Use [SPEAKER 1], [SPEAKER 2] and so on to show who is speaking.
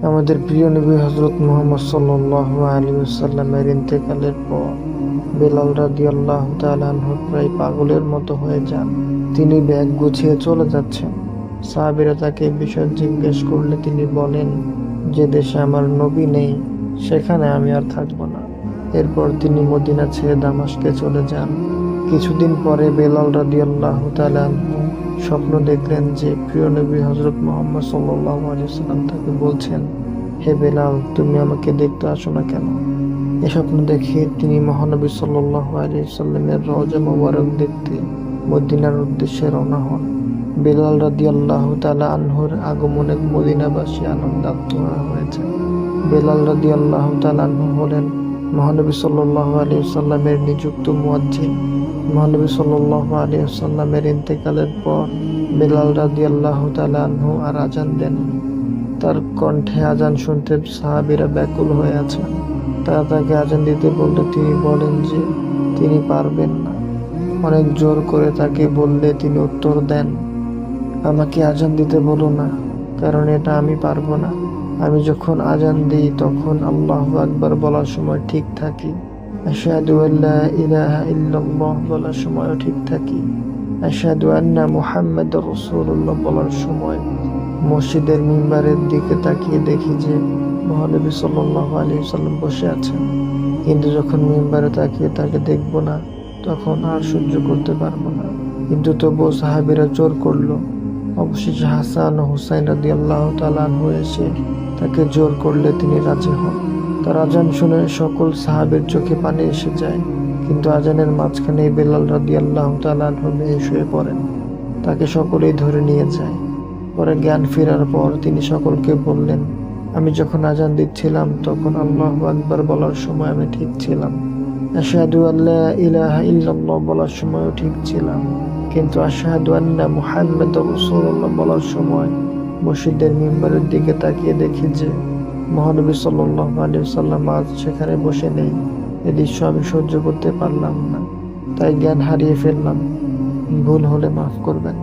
[SPEAKER 1] আমাদের প্রিয় নবী হযরত মুহাম্মদ সাল্লাল্লাহু আলাইহি ওয়াসাল্লামের ইন্তেকালের পর বেলাল রাদিয়াল্লাহু তাআলা আনহু প্রায় পাগলের মতো হয়ে যান। তিনি ব্যাগ গুছিয়ে চলে যাচ্ছেন। সাহাবীরা তাকে এই বিষয় জিজ্ঞেস করলে তিনি বলেন, যে দেশে আমার নবী নেই সেখানে আমি আর থাকবো না। এরপর তিনি মদিনা ছেড়ে দামেস্কে চলে যান। কিছুদিন পরে বেলাল রাদিয়াল্লাহু তাআলা আনহু স্বপ্ন দেখলেন যে প্রিয় নবী হযরত মুহাম্মদ সাল্লাল্লাহু আলাইহি ওয়াসাল্লাম তাকে বলছেন, হে বেলাল, তুমি আমাকে দেখতে আসো না কেন? এ স্বপ্ন দেখে তিনি মহানবী সাল্লাল্লাহু আলাইহি ওয়াসাল্লামের রওজা মোবারক দেখতে মদিনার উদ্দেশ্যে রওনা হন। বেলাল রাদিয়াল্লাহু তাআলা আনহুর আগমনে মদিনাবাসী আনন্দাপ্ত হয়েছে। বেলাল রাদিয়াল্লাহু তাআলা আনহু হলেন মহানবী সাল্লাল্লাহু আলাইহি ওয়াসাল্লামের নিযুক্ত মুয়াজ্জিন। মহানবী সাল্লাল্লাহু আলাইহি ওয়াসাল্লামের ইন্তেকালের পর বেলাল রাদিয়াল্লাহু তাআলা আনহু আর আজান দেন। তার কণ্ঠে আজান শুনতে সাহাবীরা ব্যাকুল হয়ে আছেন। তারা তাকে আজান দিতে বললে তিনি বলেন যে তিনি পারবেন না। অনেক জোর করে তাকে বললে তিনি উত্তর দেন, আমাকে আজান দিতে বলো না, কারণ এটা আমি পারবো না। আমি যখন আজান দিই তখন আল্লাহু আকবার বলার সময় ঠিক থাকি, আশহাদু আল্লা ইলাহা ইল্লাল্লাহ বলার সময়ও ঠিক থাকি, আশহাদু আন্না মুহাম্মাদুর রাসূলুল্লাহ বলার সময় মসজিদের মিম্বারের দিকে তাকিয়ে দেখি যে মহানবী সাল্লাল্লাহু আলাইহি ওয়াসাল্লাম বসে আছেন। কিন্তু যখন মিম্বারে তাকিয়ে তাকে দেখব না তখন আর সহ্য করতে পারবো না। কিন্তু তবুও সাহাবীরা জোর করলো। অবশেষে হাসান ও হুসাইন রাদিয়াল্লাহু তাআলা আনহু এসে তাকে জোর করলে তিনি রাজি হন। তার আজান শুনে সকল সাহাবীর চোখে পানি এসে যায়। কিন্তু আজানের মাঝখানে বেলাল রাদিয়াল্লাহু তাআলা আনহু বেহুশ হয়ে পড়েন। তাকে সকলেই ধরে নিয়ে যায়। পরে জ্ঞান ফেরার পর তিনি সকলকে বললেন, আমি যখন আজান দিচ্ছিলাম তখন আল্লাহু আকবার বলার সময় আমি ঠিক ছিলাম, আশহাদু আল্লা ইলাহা ইল্লাল্লাহ বলার সময়ও ঠিক ছিলাম, কিন্তু আশহাদু আন্না মুহাম্মাদুর রাসূলুল্লাহ বলার সময় মসজিদের মিম্বারের দিকে তাকিয়ে দেখি যে মহানবী সাল্লাল্লাহু আলাইহি ওয়াসাল্লাম আজ সেখানে বসে নেই। এই দৃশ্য আমি সহ্য করতে পারলাম না, তাই জ্ঞান হারিয়ে ফেললাম। ভুল হলে মাফ করবেন।